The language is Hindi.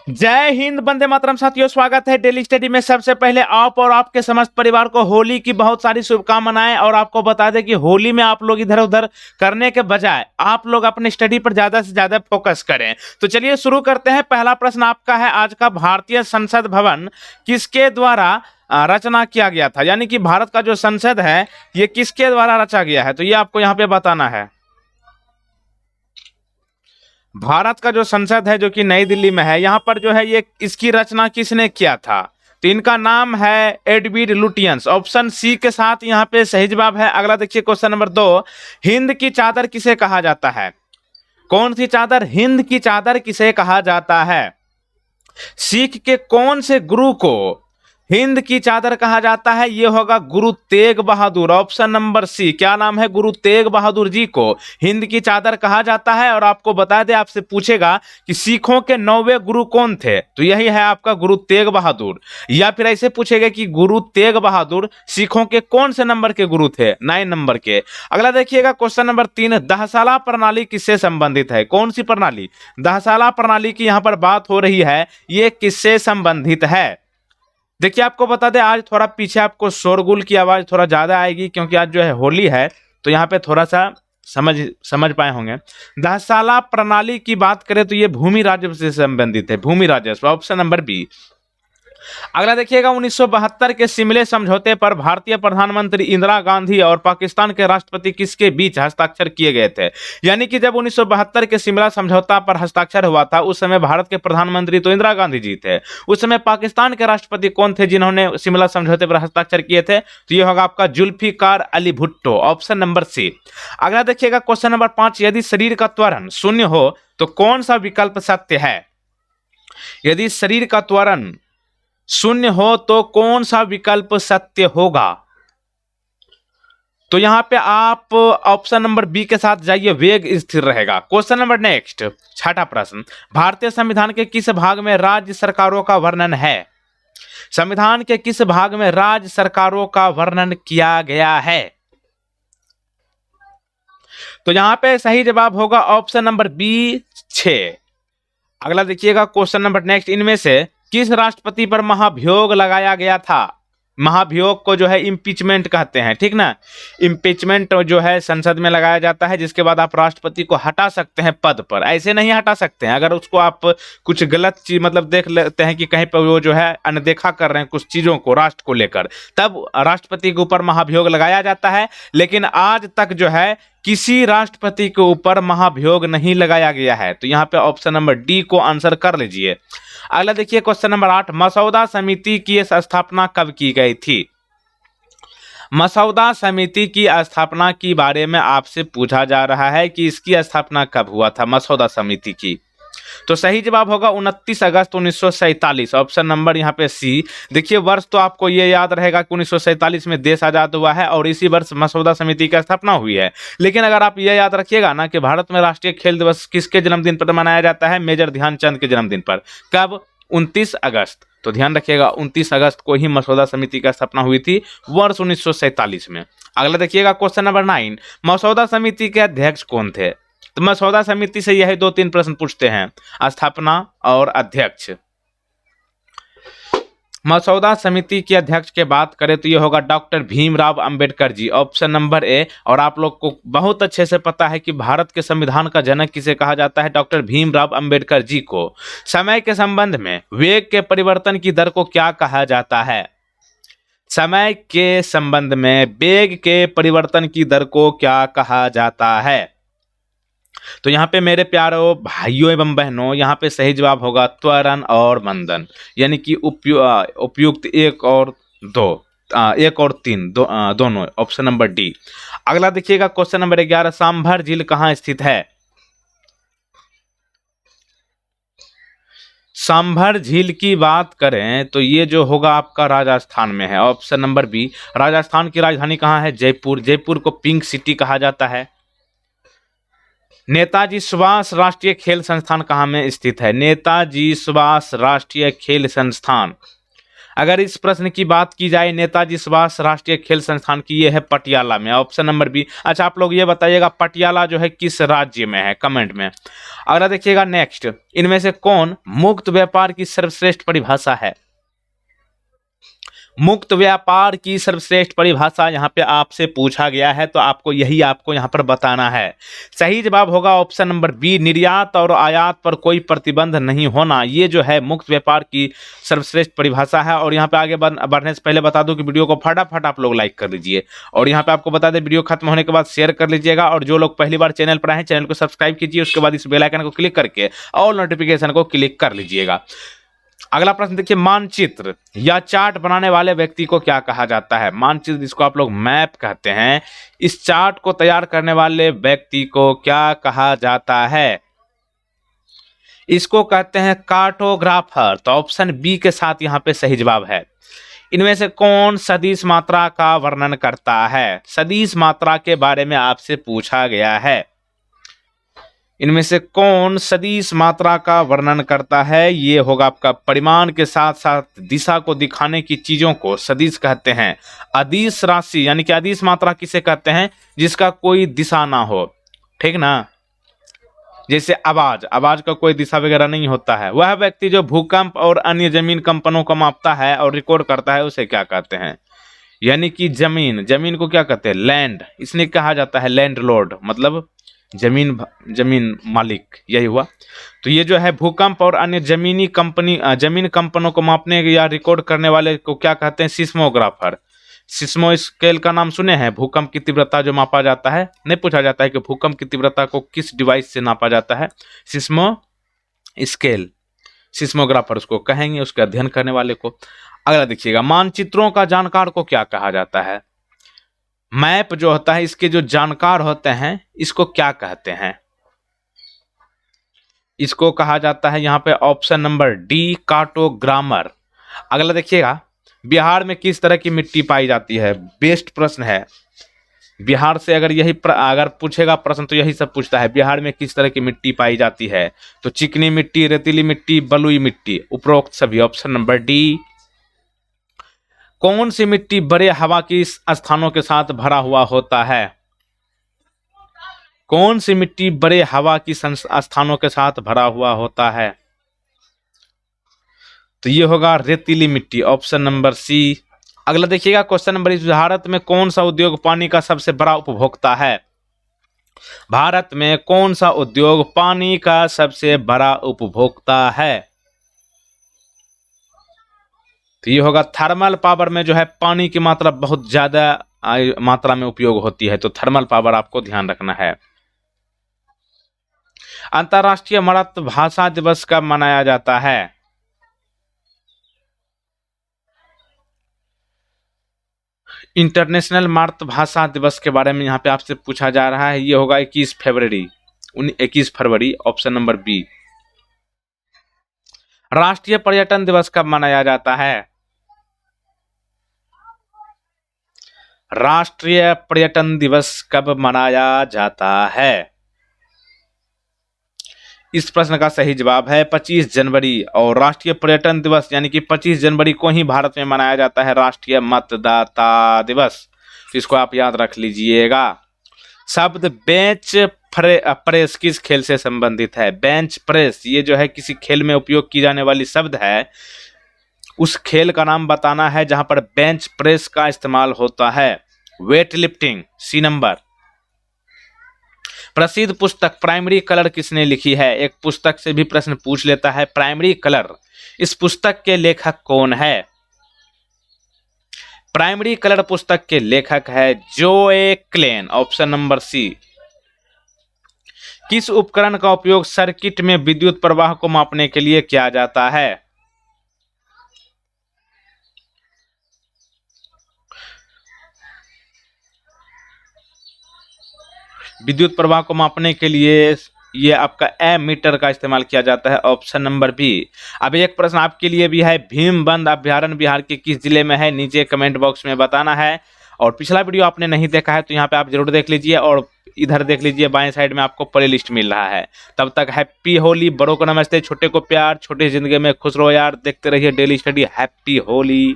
जय हिंद, वंदे मातरम। साथियों, स्वागत है डेली स्टडी में। सबसे पहले आप और आपके समस्त परिवार को होली की बहुत सारी शुभकामनाएं। और आपको बता दें कि होली में आप लोग इधर उधर करने के बजाय आप लोग अपने स्टडी पर ज्यादा से ज्यादा फोकस करें। तो चलिए शुरू करते हैं। पहला प्रश्न आपका है आज का, भारतीय संसद भवन किसके द्वारा रचना किया गया था? यानी कि भारत का जो संसद है ये किसके द्वारा रचा गया है? तो ये आपको यहाँ पे बताना है। भारत का जो संसद है जो कि नई दिल्ली में है, यहाँ पर जो है ये इसकी रचना किसने किया था? तो इनका नाम है एडविड लुटियंस। ऑप्शन सी के साथ यहाँ पे सही जवाब है। अगला देखिए क्वेश्चन नंबर 2, हिंद की चादर किसे कहा जाता है? कौन सी चादर? हिंद की चादर किसे कहा जाता है? सिख के कौन से गुरु को हिंद की चादर कहा जाता है? ये होगा Guru Tegh Bahadur. Option number C. क्या नाम है? गुरु तेग बहादुर जी को हिंद की चादर कहा जाता है। और आपको बता दें, आपसे पूछेगा कि सिखों के 9वें गुरु कौन थे? तो यही है आपका गुरु तेग बहादुर। या फिर ऐसे पूछेगा कि गुरु तेग बहादुर सिखों के कौन से नंबर के गुरु थे? 9 नंबर के। अगला देखिएगा क्वेश्चन नंबर 3, दहसाला प्रणाली किससे संबंधित है? कौन सी प्रणाली? दहसाला प्रणाली की यहां पर बात हो रही है, ये किससे संबंधित है? देखिए, आपको बता दें आज थोड़ा पीछे आपको शोरगुल की आवाज थोड़ा ज्यादा आएगी, क्योंकि आज जो है होली है, तो यहाँ पे थोड़ा सा समझ पाए होंगे। दहसाला प्रणाली की बात करें तो ये भूमि राजस्व से संबंधित है। भूमि राजस्व, ऑप्शन नंबर बी। अगला देखिएगा, 1972 के शिमले समझौते पर भारतीय प्रधानमंत्री इंदिरा गांधी और पाकिस्तान के राष्ट्रपति किसके बीच हस्ताक्षर किए गए थे? यानी कि जब 1972 के शिमला समझौता पर हस्ताक्षर हुआ था, उस समय भारत के प्रधानमंत्री तो इंदिरा गांधी जी थे। उस समय पाकिस्तान के राष्ट्रपति कौन थे जिन्होंने शिमला समझौते पर हस्ताक्षर किए थे? तो यह होगा आपका Zulfikar Ali Bhutto. Option number C. अगला देखिएगा क्वेश्चन नंबर 5, यदि शरीर का त्वरण शून्य हो तो कौन सा विकल्प सत्य है? यदि शरीर का त्वरण शून्य हो तो कौन सा विकल्प सत्य होगा? तो यहां पे आप ऑप्शन नंबर बी के साथ जाइए, वेग स्थिर रहेगा। क्वेश्चन नंबर नेक्स्ट, छठा प्रश्न, भारतीय संविधान के किस भाग में राज्य सरकारों का वर्णन है? संविधान के किस भाग में राज्य सरकारों का वर्णन किया गया है? तो यहां पे सही जवाब होगा ऑप्शन नंबर बी 6। अगला देखिएगा क्वेश्चन नंबर नेक्स्ट, इनमें से किस राष्ट्रपति पर महाभियोग लगाया गया था? महाभियोग को जो है इम्पीचमेंट कहते हैं, ठीक ना। इम्पीचमेंट जो है संसद में लगाया जाता है, जिसके बाद आप राष्ट्रपति को हटा सकते हैं पद पर। ऐसे नहीं हटा सकते हैं, अगर उसको आप कुछ गलत चीज मतलब देख लेते हैं कि कहीं पर वो जो है अनदेखा कर रहे हैं कुछ चीजों को राष्ट्र को लेकर, तब राष्ट्रपति के ऊपर महाभियोग लगाया जाता है। लेकिन आज तक जो है किसी राष्ट्रपति के ऊपर महाभियोग नहीं लगाया गया है। तो यहाँ पे ऑप्शन नंबर डी को आंसर कर लीजिए। अगला देखिए क्वेश्चन नंबर 8, मसौदा समिति की स्थापना कब की गई थी? मसौदा समिति की स्थापना के बारे में आपसे पूछा जा रहा है कि इसकी स्थापना कब हुआ था मसौदा समिति की। तो सही जवाब होगा 29 अगस्त 1947। ऑप्शन नंबर यहाँ पे सी। देखिए, वर्ष तो आपको ये याद रहेगा कि 1947 में देश आजाद हुआ है और इसी वर्ष मसौदा समिति की स्थापना हुई है। लेकिन अगर आप ये याद रखिएगा ना कि भारत में राष्ट्रीय खेल दिवस किसके जन्मदिन पर मनाया जाता है? मेजर ध्यानचंद के जन्मदिन पर। कब? 29 अगस्त। तो ध्यान रखिएगा 29 अगस्त को ही मसौदा समिति की स्थापना हुई थी, वर्ष 1947 में। अगला देखिएगा क्वेश्चन नंबर 9, मसौदा समिति के अध्यक्ष कौन थे? तो मसौदा समिति से यही 2-3 प्रश्न पूछते हैं, स्थापना और अध्यक्ष। मसौदा समिति के अध्यक्ष के बात करें तो ये होगा doctor Bhimrao Ambedkar ji. Option number A. और आप लोग को बहुत अच्छे से पता है कि भारत के संविधान का जनक किसे कहा जाता है? डॉक्टर भीमराव अंबेडकर जी को। समय के संबंध में वेग के परिवर्तन की दर को क्या कहा जाता है? समय के संबंध में वेग के परिवर्तन की दर को क्या कहा जाता है? तो यहाँ पे मेरे प्यारों भाइयों एवं बहनों, यहाँ पे सही जवाब होगा त्वरण और मंदन, यानी कि उपयुक्त 1 और 2, 1 और 3 दोनों। Option number D. अगला देखिएगा क्वेश्चन नंबर 11, सांभर झील कहाँ स्थित है? सांभर झील की बात करें तो ये जो होगा आपका राजस्थान में है। Option number B. राजस्थान की राजधानी कहाँ है? जयपुर। जयपुर को पिंक सिटी कहा जाता है। नेताजी सुभाष राष्ट्रीय खेल संस्थान कहाँ में स्थित है? नेताजी सुभाष राष्ट्रीय खेल संस्थान अगर इस प्रश्न की बात की जाए नेताजी सुभाष राष्ट्रीय खेल संस्थान की, ये है पटियाला में, ऑप्शन नंबर बी। अच्छा, आप लोग ये बताइएगा पटियाला जो है किस राज्य में है, कमेंट में। अगला देखिएगा नेक्स्ट, इनमें से कौन मुक्त व्यापार की सर्वश्रेष्ठ परिभाषा है? मुक्त व्यापार की सर्वश्रेष्ठ परिभाषा यहाँ पे आपसे पूछा गया है, तो आपको यहाँ पर बताना है। सही जवाब होगा ऑप्शन नंबर बी, निर्यात और आयात पर कोई प्रतिबंध नहीं होना। ये जो है मुक्त व्यापार की सर्वश्रेष्ठ परिभाषा है। और यहाँ पे आगे बढ़ने से पहले बता दूं कि वीडियो को फटाफट आप लोग लाइक कर लीजिए, और यहाँ पे आपको बता दें वीडियो खत्म होने के बाद शेयर कर लीजिएगा, और जो लोग पहली बार चैनल पर आए चैनल को सब्सक्राइब कीजिए, उसके बाद इस बेल आइकन को क्लिक करके ऑल नोटिफिकेशन को क्लिक कर लीजिएगा। अगला प्रश्न देखिए, मानचित्र या चार्ट बनाने वाले व्यक्ति को क्या कहा जाता है? मानचित्र जिसको आप लोग मैप कहते हैं, इस चार्ट को तैयार करने वाले व्यक्ति को क्या कहा जाता है? इसको कहते हैं कार्टोग्राफर। तो ऑप्शन बी के साथ यहाँ पे सही जवाब है। इनमें से कौन सदिश मात्रा का वर्णन करता है? सदिश मात्रा के बारे में आपसे पूछा गया है। इनमें से कौन सदिश मात्रा का वर्णन करता है? ये होगा आपका परिमाण के साथ साथ दिशा को दिखाने की चीजों को सदिश कहते हैं। अदिश राशि यानी कि अदिश मात्रा किसे कहते हैं? जिसका कोई दिशा ना हो, ठीक ना। जैसे आवाज का कोई दिशा वगैरह नहीं होता है। वह व्यक्ति जो भूकंप और अन्य जमीन कंपनों को मापता है और रिकॉर्ड करता है, उसे क्या कहते हैं? यानी कि जमीन को क्या कहते हैं? लैंड। इसलिए कहा जाता है लैंड लॉर्ड, मतलब जमीन मालिक, यही हुआ। तो ये जो है भूकंप और अन्य जमीन कंपनों को मापने या रिकॉर्ड करने वाले को क्या कहते हैं? सिस्मोग्राफर। सिस्मो स्केल का नाम सुने हैं? भूकंप की तीव्रता जो मापा जाता है, नहीं पूछा जाता है कि भूकंप की तीव्रता को किस डिवाइस से नापा जाता है? सिस्मो स्केल, सिस्मोग्राफर उसको कहेंगे, उसका अध्ययन करने वाले को। अगला देखिएगा, मानचित्रों का जानकार को क्या कहा जाता है? मैप जो होता है, इसके जो जानकार होते हैं, इसको क्या कहते हैं? इसको कहा जाता है यहाँ पे ऑप्शन नंबर डी, कार्टोग्रामर। अगला देखिएगा, बिहार में किस तरह की मिट्टी पाई जाती है? बेस्ट प्रश्न है। बिहार से अगर पूछेगा प्रश्न तो यही सब पूछता है, बिहार में किस तरह की मिट्टी पाई जाती है? तो चिकनी मिट्टी, रेतीली मिट्टी, बलुई मिट्टी, उपरोक्त सभी। Option number D. कौन सी मिट्टी बड़े हवा की स्थानों के साथ भरा हुआ होता है? कौन सी मिट्टी बड़े हवा की स्थानों के साथ भरा हुआ होता है? तो ये होगा रेतीली मिट्टी, ऑप्शन नंबर सी। अगला देखिएगा क्वेश्चन नंबर 20, भारत में कौन सा उद्योग पानी का सबसे बड़ा उपभोक्ता है? भारत में कौन सा उद्योग पानी का सबसे बड़ा उपभोक्ता है? तो ये होगा थर्मल पावर में जो है पानी की मात्रा बहुत ज्यादा मात्रा में उपयोग होती है, तो थर्मल पावर आपको ध्यान रखना है। अंतर्राष्ट्रीय मातृभाषा दिवस कब मनाया जाता है? इंटरनेशनल मातृभाषा दिवस के बारे में यहाँ पे आपसे पूछा जा रहा है। ये होगा 21 फरवरी, ऑप्शन नंबर बी। राष्ट्रीय पर्यटन दिवस कब मनाया जाता है? राष्ट्रीय पर्यटन दिवस कब मनाया जाता है? इस प्रश्न का सही जवाब है 25 जनवरी। और राष्ट्रीय पर्यटन दिवस यानी कि 25 जनवरी को ही भारत में मनाया जाता है राष्ट्रीय मतदाता दिवस। तो इसको आप याद रख लीजिएगा। शब्द बेंच प्रेस किस खेल से संबंधित है? बेंच प्रेस ये जो है किसी खेल में उपयोग की जाने वाली शब्द है। उस खेल का नाम बताना है जहां पर बेंच प्रेस का इस्तेमाल होता है। Weight lifting, C number. प्रसिद्ध पुस्तक प्राइमरी कलर किसने लिखी है? एक पुस्तक से भी प्रश्न पूछ लेता है, प्राइमरी कलर। इस पुस्तक के लेखक कौन है? प्राइमरी कलर पुस्तक के लेखक है जोए क्लेन, ऑप्शन नंबर सी। किस उपकरण का उपयोग सर्किट में विद्युत प्रवाह को मापने के लिए किया जाता है? विद्युत प्रवाह को मापने के लिए ये आपका एमीटर का इस्तेमाल किया जाता है, ऑप्शन नंबर बी। अब एक प्रश्न आपके लिए भी है, भीमबंध अभ्यारण्य बिहार के किस जिले में है? नीचे कमेंट बॉक्स में बताना है। और पिछला वीडियो आपने नहीं देखा है तो यहाँ पे आप जरूर देख लीजिए। और इधर देख लीजिए बाएं साइड में आपको प्ले लिस्ट मिल रहा है। तब तक हैप्पी होली, बड़ों को नमस्ते, छोटे को प्यार, छोटे जिंदगी में खुश रहो यार। देखते रहिए डेली स्टडी। हैप्पी होली।